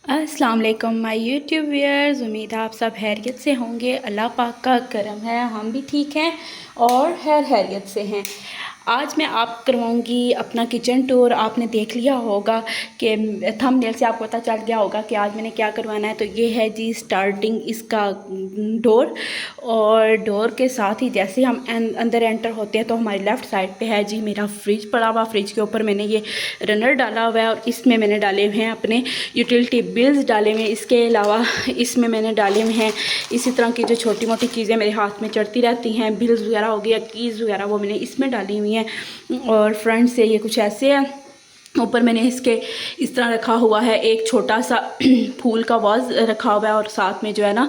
अस्सलाम वालेकुम my YouTube viewers. उम्मीद है आप सब खैरियत से होंगे। अल्लाह पाक का करम है, हम भी ठीक हैं और खैरियत से हैं। आज मैं आप करवाऊंगी अपना किचन टूर। आपने देख लिया होगा कि थंबनेल से आपको पता चल गया होगा कि आज मैंने क्या करवाना है। तो ये है जी स्टार्टिंग इसका डोर, और डोर के साथ ही जैसे हम अंदर एंटर होते हैं तो हमारी लेफ़्ट साइड पे है जी मेरा फ्रिज पड़ा हुआ। फ्रिज के ऊपर मैंने ये रनर डाला हुआ है और इसमें मैंने डाले हुए हैं अपने यूटिलिटी बिल्स डाले हुए हैं। इसके अलावा इसमें मैंने डाले हुए हैं इसी तरह की जो छोटी मोटी चीज़ें मेरे हाथ में चढ़ती रहती हैं, बिल्स वगैरह हो गया, कीज़ वगैरह, वो मैंने इसमें डाली हुई हैं। और फ्रंट से ये कुछ ऐसे है। ऊपर मैंने इसके इस तरह रखा हुआ है, एक छोटा सा फूल का वाज रखा हुआ है और साथ में जो है ना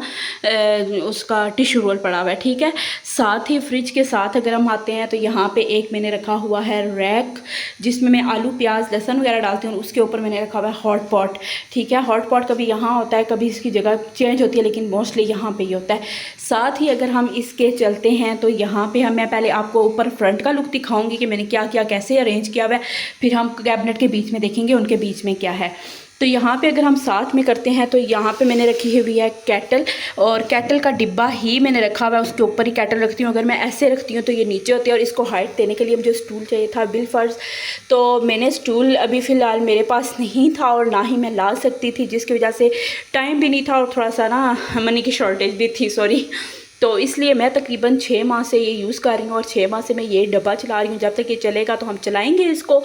उसका टिश्यू रोल पड़ा हुआ है। ठीक है, साथ ही फ्रिज के साथ अगर हम आते हैं तो यहाँ पे एक मैंने रखा हुआ है रैक जिसमें मैं आलू प्याज लहसुन वगैरह डालती हूँ। उसके ऊपर मैंने रखा हुआ है हॉट पॉट। ठीक है, हॉट पॉट कभी यहाँ होता है, कभी इसकी जगह चेंज होती है, लेकिन मोस्टली यहाँ पे ही होता है। साथ ही अगर हम इसके चलते हैं तो यहाँ पे मैं पहले आपको ऊपर फ्रंट का लुक दिखाऊंगी कि मैंने क्या क्या कैसे अरेंज किया हुआ है, फिर हम कैबिनेट के बीच में देखेंगे उनके बीच में क्या है। तो यहाँ पे अगर हम साथ में करते हैं तो यहाँ पे मैंने रखी हुई है केटल, और केटल का डिब्बा ही मैंने रखा हुआ है, उसके ऊपर ही केटल रखती हूँ। अगर मैं ऐसे रखती हूँ तो ये नीचे होती है, और इसको हाइट देने के लिए मुझे स्टूल चाहिए था बिल फर्श। तो मैंने स्टूल अभी फ़िलहाल मेरे पास नहीं था और ना ही मैं ला सकती थी, जिसकी वजह से टाइम भी नहीं था और थोड़ा सा ना मनी की शॉर्टेज भी थी, सॉरी। तो इसलिए मैं तकरीबन 6 माह से ये यूज़ कर रही हूँ और 6 माह से मैं ये डब्बा चला रही हूँ। जब तक ये चलेगा तो हम चलाएंगे इसको,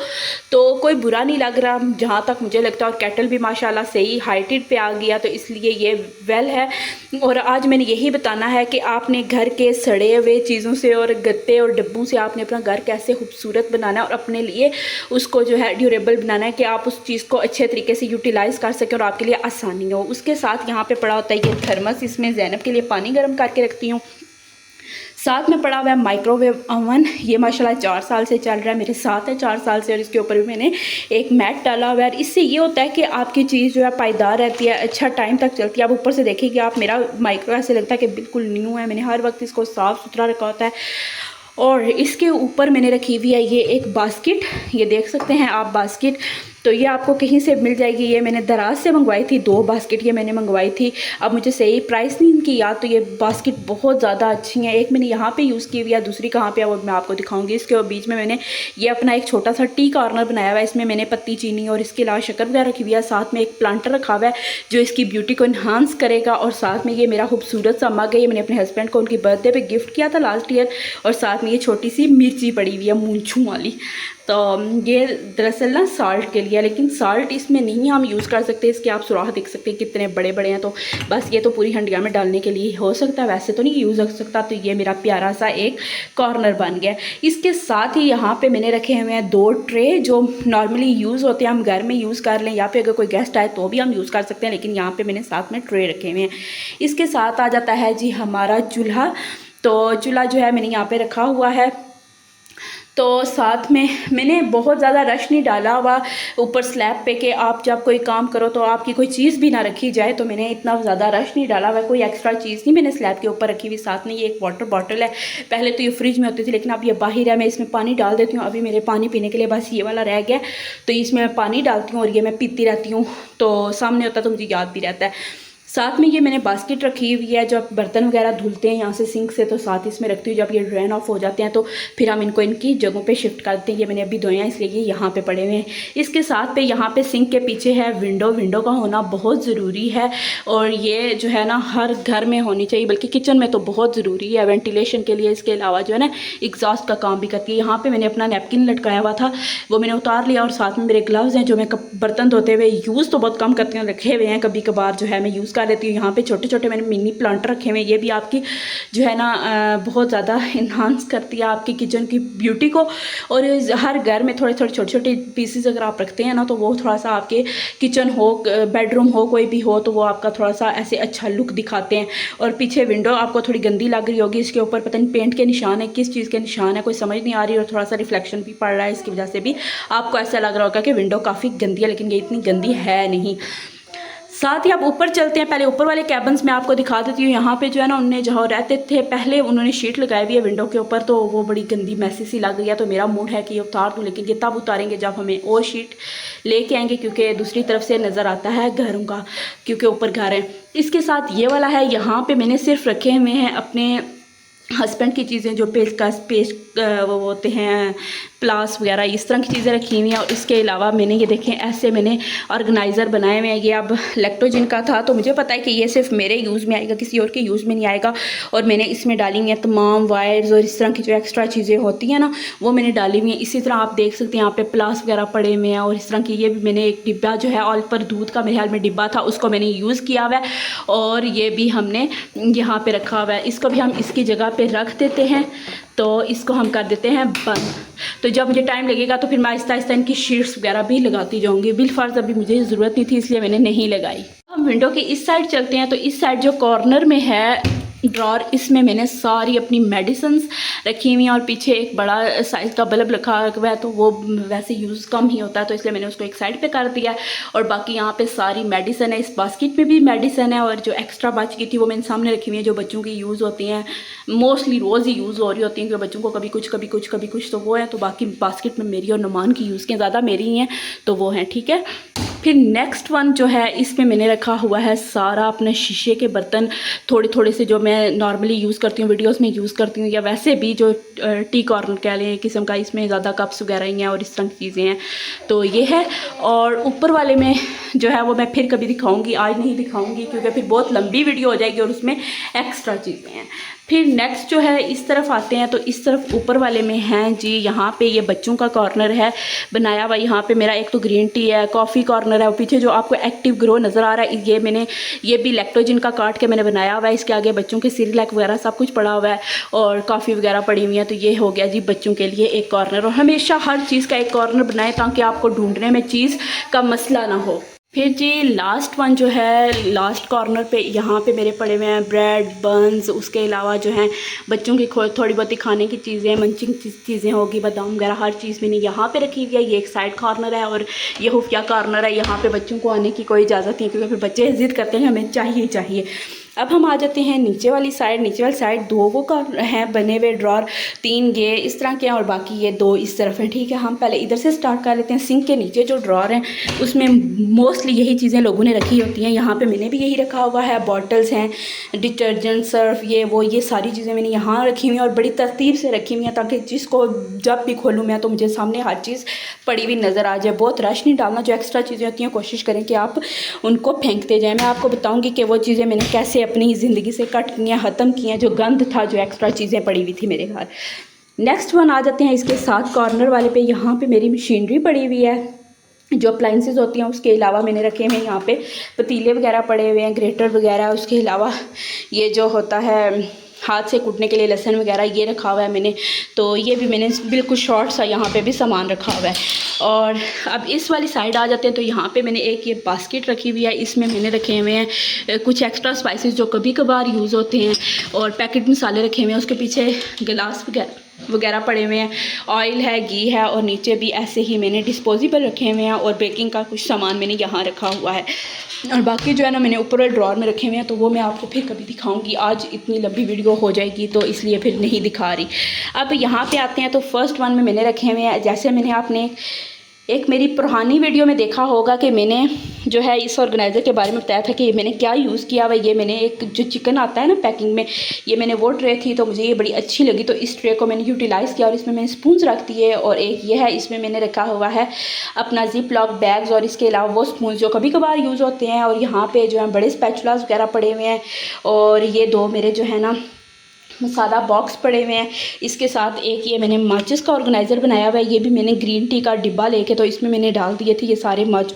तो कोई बुरा नहीं लग रहा जहाँ तक मुझे लगता है। और केटल भी माशाल्लाह सही हाइटेड पे आ गया, तो इसलिए ये वेल है। और आज मैंने यही बताना है कि आपने घर के सड़े हुए चीज़ों से और गत्ते और डब्बों से आपने अपना घर कैसे खूबसूरत बनाना है और अपने लिए उसको जो है ड्यूरेबल बनाना है कि आप उस चीज़ को अच्छे तरीके से यूटिलाइज़ कर सकें और आपके लिए आसानी हो। उसके साथ यहाँ पर पड़ा होता है ये थर्मस, इसमें ज़ैनब के लिए पानी गर्म करके रखती हूँ। साथ में पड़ा हुआ है माइक्रोवेव ओवन, ये माशाल्लाह 4 साल से चल रहा है, मेरे साथ है 4 साल से। और इसके ऊपर भी मैंने एक मैट डाला हुआ है। इससे ये होता है कि आपकी चीज़ जो है पायदार रहती है, अच्छा टाइम तक चलती है। आप ऊपर से देखिए कि आप मेरा माइक्रो ऐसे लगता है कि बिल्कुल न्यू है, मैंने हर वक्त इसको साफ़ सुथरा रखा होता है। और इसके ऊपर मैंने रखी हुई है ये एक बास्केट, ये देख सकते हैं आप बास्केट, तो ये आपको कहीं से मिल जाएगी। ये मैंने दराज से मंगवाई थी, 2 बास्केट ये मैंने मंगवाई थी। अब मुझे सही प्राइस नहीं इनकी याद, तो ये बास्केट बहुत ज़्यादा अच्छी है। एक मैंने यहाँ पे यूज़ की हुई है, दूसरी कहाँ पे है वो मैं आपको दिखाऊंगी। इसके बीच में मैंने ये अपना एक छोटा सा टी कॉर्नर बनाया हुआ है, इसमें मैंने पत्ती चीनी और इसके अलावा शक्कर वगैरह रखी हुई है। साथ में एक प्लांटर रखा हुआ है जो इसकी ब्यूटी को इन्हांस करेगा। और साथ में ये मेरा खूबसूरत सा मग है, ये मैंने अपने हस्बैंड को उनकी बर्थडे पर गिफ्ट किया था लास्ट ईयर। और साथ में ये छोटी सी मिर्ची पड़ी हुई है मूंछों वाली, तो ये दरअसल ना साल्ट के लिए, लेकिन साल्ट इसमें नहीं हम यूज़ कर सकते। इसके आप सुराख देख सकते हैं कितने बड़े बड़े हैं, तो बस ये तो पूरी हंडिया में डालने के लिए हो सकता है, वैसे तो नहीं यूज़ हो सकता। तो ये मेरा प्यारा सा एक कॉर्नर बन गया। इसके साथ ही यहाँ पे मैंने रखे हुए हैं 2 ट्रे जो नॉर्मली यूज़ होते हैं, हम घर में यूज़ कर लें या फिर अगर कोई गेस्ट आए तो भी हम यूज़ कर सकते हैं, लेकिन यहाँ पर मैंने साथ में ट्रे रखे हुए हैं। इसके साथ आ जाता है जी हमारा चूल्हा। तो चूल्हा जो है मैंने यहाँ पर रखा हुआ है। तो साथ में मैंने बहुत ज़्यादा रश नहीं डाला हुआ ऊपर स्लैब पे कि आप जब कोई काम करो तो आपकी कोई चीज़ भी ना रखी जाए, तो मैंने इतना ज़्यादा रश नहीं डाला हुआ, कोई एक्स्ट्रा चीज़ नहीं मैंने स्लैब के ऊपर रखी हुई। साथ में ये एक वाटर बॉटल है, पहले तो ये फ्रिज में होती थी लेकिन अब ये बाहर है, मैं इसमें पानी डाल देती हूँ। अभी मेरे पानी पीने के लिए बस ये वाला रह गया, तो इसमें मैं पानी डालती हूँ और ये मैं पीती रहती हूँ, तो सामने होता तो मुझे याद भी रहता है। साथ में ये मैंने बास्केट रखी हुई है, जब बर्तन वगैरह धुलते हैं यहाँ से सिंक से तो साथ इसमें रखती हूँ। जब ये ड्रेन ऑफ हो जाते हैं तो फिर हम इनको इनकी जगहों पे शिफ्ट कर देते हैं। ये मैंने अभी धोए हैं इसलिए ये यहाँ पे पड़े हुए हैं। इसके साथ पे यहाँ पे सिंक के पीछे है विंडो, विंडो का होना बहुत ज़रूरी है और ये जो है ना हर घर में होनी चाहिए, बल्कि किचन में तो बहुत ज़रूरी है वेंटिलेशन के लिए। इसके अलावा जो है ना एग्जॉस्ट का काम भी करती है। यहाँ पर मैंने अपना नैपकिन लटकाया हुआ था, वो मैंने उतार लिया। और साथ में मेरे ग्लव्स हैं जो मैं बर्तन धोते हुए यूज़ तो बहुत कम करती हूँ, रखे हुए हैं, कभी कभार जो है मैं यूज़ कर लेती हूँ। यहाँ पे छोटे छोटे मैंने मिनी प्लांटर रखे हुए हैं, ये भी आपकी जो है ना बहुत ज़्यादा इन्हांस करती है आपकी किचन की ब्यूटी को। और हर घर में थोड़े थोड़े छोटे छोटे पीसेस अगर आप रखते हैं ना तो वो थोड़ा सा आपके किचन हो बेडरूम हो कोई भी हो तो वो आपका थोड़ा सा ऐसे अच्छा लुक दिखाते हैं। और पीछे विंडो आपको थोड़ी गंदी लग रही होगी, इसके ऊपर पता नहीं पेंट के निशान है, किस चीज़ के निशान है कोई समझ नहीं आ रही, और थोड़ा सा रिफ्लेक्शन भी पड़ रहा है, इसकी वजह से भी आपको ऐसा लग रहा होगा कि विंडो काफ़ी गंदी है, लेकिन ये इतनी गंदी है नहीं। साथ ही आप ऊपर चलते हैं, पहले ऊपर वाले कैबन्स में आपको दिखा देती हूँ। यहाँ पे जो है ना उन्होंने जहाँ रहते थे पहले उन्होंने शीट लगाई हुई है विंडो के ऊपर, तो वो बड़ी गंदी मैसी सी लग गई है। तो मेरा मूड है कि ये उतार दूँ, लेकिन ये तब उतारेंगे जब हमें और शीट लेके आएंगे, क्योंकि दूसरी तरफ से नज़र आता है घरों का, क्योंकि ऊपर घर है। इसके साथ ये वाला है, यहाँ पर मैंने सिर्फ रखे हुए हैं अपने हस्बैंड की चीज़ें, जो पेस्ट वो होते हैं प्लास वगैरह, इस तरह की चीज़ें रखी हुई हैं। और इसके अलावा मैंने ये देखें ऐसे मैंने ऑर्गेनाइज़र बनाए हुए हैं। ये अब लैक्टोजिन का था, तो मुझे पता है कि ये सिर्फ मेरे यूज़ में आएगा, किसी और के यूज़ में नहीं आएगा। और मैंने इसमें डाली हुई हैं तमाम वायर्स और इस तरह की जो एक्स्ट्रा चीज़ें होती हैं ना, वो मैंने डाली हुई हैं। इसी तरह आप देख सकते हैं यहाँ पे प्लास वगैरह पड़े हुए हैं और इस तरह की। ये भी मैंने एक डिब्बा जो है ऑल पर दूध का मेरे ख्याल में डिब्बा था, उसको मैंने यूज़ किया हुआ है। और ये भी हमने यहाँ पर रखा हुआ है, इसको भी हम इसकी जगह पर रख देते हैं। तो इसको हम कर देते हैं बंद। तो जब मुझे टाइम लगेगा तो फिर मैं आहिस्ता आहिस्ता इनकी शीट्स वगैरह भी लगाती जाऊंगी। बिलफर्ज अभी मुझे ज़रूरत नहीं थी, इसलिए मैंने नहीं लगाई। हम विंडो के इस साइड चलते हैं, तो इस साइड जो कॉर्नर में है ड्रॉर, इसमें मैंने सारी अपनी मेडिसिन्स रखी हुई हैं। और पीछे एक बड़ा साइज़ का बल्ब रखा हुआ है, तो वो वैसे यूज़ कम ही होता है, तो इसलिए मैंने उसको एक साइड पे कर दिया। और बाकी यहाँ पे सारी मेडिसिन है, इस बास्केट में भी मेडिसिन है। और जो एक्स्ट्रा बच गई थी वो मैंने सामने रखी हुई है, जो बच्चों की यूज़ होती हैं, मोस्टली रोज़ ही यूज़ हो रही होती हैं, क्योंकि बच्चों को कभी कुछ कभी कुछ कभी कुछ, तो वो है। तो बाकी बास्केट में मेरी और नुमान की यूज़ के ज़्यादा मेरी ही हैं, तो वो हैं, ठीक है। फिर नेक्स्ट वन जो है, इसमें मैंने रखा हुआ है सारा अपने शीशे के बर्तन, थोड़े थोड़े से जो मैं नॉर्मली यूज़ करती हूँ, वीडियोस में यूज़ करती हूँ, या वैसे भी जो टी कॉर्नर कह लें किस्म का, इसमें ज़्यादा कप्स वगैरह ही हैं और इस तरह की चीज़ें हैं, तो ये है। और ऊपर वाले में जो है वो मैं फिर कभी दिखाऊंगी, आज नहीं दिखाऊंगी, क्योंकि फिर बहुत लंबी वीडियो हो जाएगी और उसमें एक्स्ट्रा चीज़ें हैं। फिर नेक्स्ट जो है इस तरफ आते हैं, तो इस तरफ ऊपर वाले में हैं जी, यहाँ पे ये बच्चों का कॉर्नर है बनाया हुआ। यहाँ पे मेरा एक तो ग्रीन टी है, कॉफ़ी कॉर्नर है, और पीछे जो आपको एक्टिव ग्रो नज़र आ रहा है, ये भी लैक्टोजिन का काट के मैंने बनाया हुआ है। इसके आगे बच्चों के सिरलैक वगैरह सब कुछ पड़ा हुआ है और कॉफ़ी वगैरह पड़ी हुई है। तो ये हो गया जी बच्चों के लिए एक कॉर्नर। और हमेशा हर चीज़ का एक कॉर्नर बनाएं, ताकि आपको ढूंढने में चीज़ का मसला ना हो। फिर जी लास्ट वन जो है, लास्ट कॉर्नर पे यहाँ पे मेरे पड़े हुए हैं ब्रेड बंस, उसके अलावा जो है बच्चों की थोड़ी बहुत खाने की चीज़ें, मंचिंग चीज़ें होगी, बादाम वगैरह, हर चीज़ मैंने यहाँ पे रखी हुई है। ये एक साइड कॉर्नर है और ये खुफिया कॉर्नर है। यहाँ पे बच्चों को आने की कोई इजाज़त नहीं, क्योंकि फिर बच्चे ज़िद करते हैं हमें चाहिए चाहिए। अब हम आ जाते हैं नीचे वाली साइड। नीचे वाली साइड दो वो का हैं बने हुए ड्रॉर, 3 ये इस तरह के हैं और बाकी ये 2 इस तरफ हैं, ठीक है। हम पहले इधर से स्टार्ट कर लेते हैं। सिंक के नीचे जो ड्रॉर हैं उसमें मोस्टली यही चीज़ें लोगों ने रखी होती हैं। यहाँ पे मैंने भी यही रखा हुआ है। बॉटल्स हैं, डिटर्जेंट, सर्फ, ये वो, ये सारी चीज़ें मैंने यहाँ रखी हुई हैं और बड़ी तरतीब से रखी हुई हैं, ताकि जिसको जब भी खोलूँ मैं तो मुझे सामने हर चीज़ पड़ी हुई नज़र आ जाए। बहुत रश नहीं डालना, जो एक्स्ट्रा चीज़ें होती हैं कोशिश करें कि आप उनको फेंकते जाएँ। मैं आपको बताऊँगी कि वो चीज़ें मैंने कैसे अपनी ज़िंदगी से कट की हैं, ख़त्म की हैं, जो गंद था, जो एक्स्ट्रा चीज़ें पड़ी हुई थी मेरे घर। नेक्स्ट वन आ जाते हैं इसके साथ कॉर्नर वाले पे। यहाँ पे मेरी मशीनरी पड़ी हुई है, जो अप्लाइंसेस होती हैं। उसके अलावा मैंने रखे हुए हैं यहाँ पे पतीले वगैरह पड़े हुए हैं, ग्रेटर वगैरह। उसके अलावा ये जो होता है हाथ से कूटने के लिए लहसुन वगैरह, ये रखा हुआ है मैंने। तो ये भी मैंने बिल्कुल शॉर्ट सा यहाँ पे भी सामान रखा हुआ है। और अब इस वाली साइड आ जाते हैं, तो यहाँ पे मैंने एक ये बास्केट रखी हुई है। इसमें मैंने रखे हुए हैं कुछ एक्स्ट्रा स्पाइसेस जो कभी कभार यूज़ होते हैं, और पैकेट मसाले रखे हुए हैं। उसके पीछे गिलास वगैरह पड़े हुए हैं, ऑयल है, घी है, और नीचे भी ऐसे ही मैंने डिस्पोजेबल रखे हुए हैं और बेकिंग का कुछ सामान मैंने यहाँ रखा हुआ है। और बाकी जो है ना मैंने ऊपर वाले ड्रॉर में रखे हुए हैं, तो वो मैं आपको फिर कभी दिखाऊंगी। आज इतनी लंबी वीडियो हो जाएगी तो इसलिए फिर नहीं दिखा रही। अब यहाँ पे आते हैं, तो फर्स्ट वन में मैंने रखे हुए हैं, जैसे मैंने आपने एक मेरी पुरानी वीडियो में देखा होगा कि मैंने जो है इस ऑर्गेनाइज़र के बारे में बताया था कि मैंने क्या यूज़ किया हुआ। ये मैंने एक जो चिकन आता है ना पैकिंग में, ये मैंने वो ट्रे थी, तो मुझे ये बड़ी अच्छी लगी, तो इस ट्रे को मैंने यूटिलाइज़ किया और इसमें मैंने स्पून्स रख दिए। और एक ये है, इसमें मैंने रखा हुआ है अपना जिप लॉक बैग्स, और इसके अलावा वो स्पून जो कभी कभार यूज़ होते हैं। और यहाँ पर जो है बड़े स्पैचुलास वगैरह पड़े हुए हैं, और ये 2 मेरे जो है ना मसाला बॉक्स पड़े हुए हैं। इसके साथ एक ये मैंने माचिस का ऑर्गेनाइज़र बनाया हुआ है। ये भी मैंने ग्रीन टी का डिब्बा लेके तो इसमें मैंने डाल दिए थे ये सारे मैच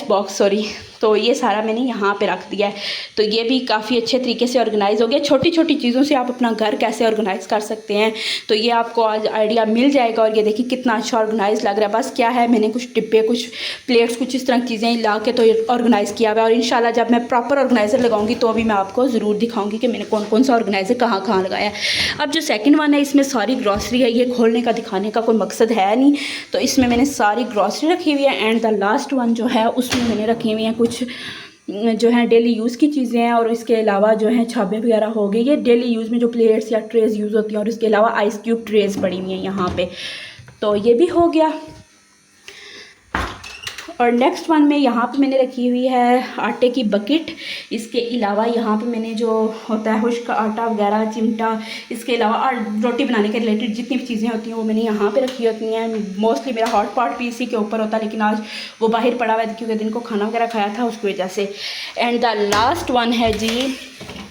बॉक्स, सॉरी तो ये सारा मैंने यहाँ पे रख दिया है। तो ये भी काफ़ी अच्छे तरीके से ऑर्गेनाइज़ हो गया। छोटी छोटी चीज़ों से आप अपना घर कैसे ऑर्गेनाइज़ कर सकते हैं, तो ये आपको आज आइडिया मिल जाएगा। और ये देखिए कितना अच्छा ऑर्गेनाइज़ लग रहा है। बस क्या है, मैंने कुछ डिब्बे, कुछ प्लेट्स, कुछ इस तरह की चीज़ें ला के तो ऑर्गेनाइज़ किया हुआ है। और इंशाल्लाह जब मैं प्रॉपर ऑर्गेनाइज़र लगाऊंगी तो अभी मैं आपको ज़रूर दिखाऊंगी कि मैंने कौन कौन सा ऑर्गेनाइज़र कहाँ कहाँ लगाया है। अब जो सेकंड वन है, इसमें सारी ग्रॉसरी है। ये खोलने का दिखाने का कोई मकसद है नहीं, तो इसमें मैंने सारी ग्रॉसरी रखी हुई है। एंड द लास्ट वन जो है उसमें मैंने रखी हुई हैं कुछ जो है डेली यूज़ की चीज़ें हैं। और इसके अलावा जो है छाबे वगैरह हो गई, ये डेली यूज़ में जो प्लेट्स या ट्रेज़ यूज़ होती हैं। और इसके अलावा आइस क्यूब ट्रेज़ पड़ी हुई हैं यहाँ पे। तो ये भी हो गया। और नेक्स्ट वन में यहाँ पे मैंने रखी हुई है आटे की बकेट। इसके अलावा यहाँ पे मैंने जो होता है खुश्क आटा वगैरह, चिमटा, इसके अलावा रोटी बनाने के रिलेटेड जितनी भी चीज़ें होती हैं वो मैंने यहाँ पे रखी होती हैं। मोस्टली मेरा हॉट पॉट भी इसी के ऊपर होता है, लेकिन आज वो बाहर पड़ा हुआ है क्योंकि दिन को खाना वगैरह खाया था उसकी वजह से। एंड द लास्ट वन है जी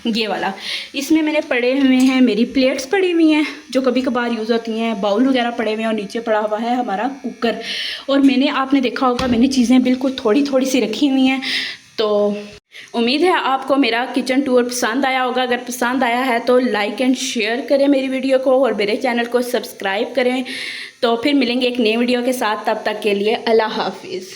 ये वाला। इसमें मैंने पड़े हुए हैं, मेरी प्लेट्स पड़ी हुई हैं जो कभी कभार यूज़ होती हैं, बाउल वगैरह पड़े हुए हैं, और नीचे पड़ा हुआ है हमारा कुकर। और मैंने, आपने देखा होगा, मैंने चीज़ें बिल्कुल थोड़ी थोड़ी सी रखी हुई हैं। तो उम्मीद है आपको मेरा किचन टूर पसंद आया होगा। अगर पसंद आया है तो लाइक एंड शेयर करें मेरी वीडियो को, और मेरे चैनल को सब्सक्राइब करें। तो फिर मिलेंगे एक नई वीडियो के साथ, तब तक के लिए अल्लाह हाफिज़।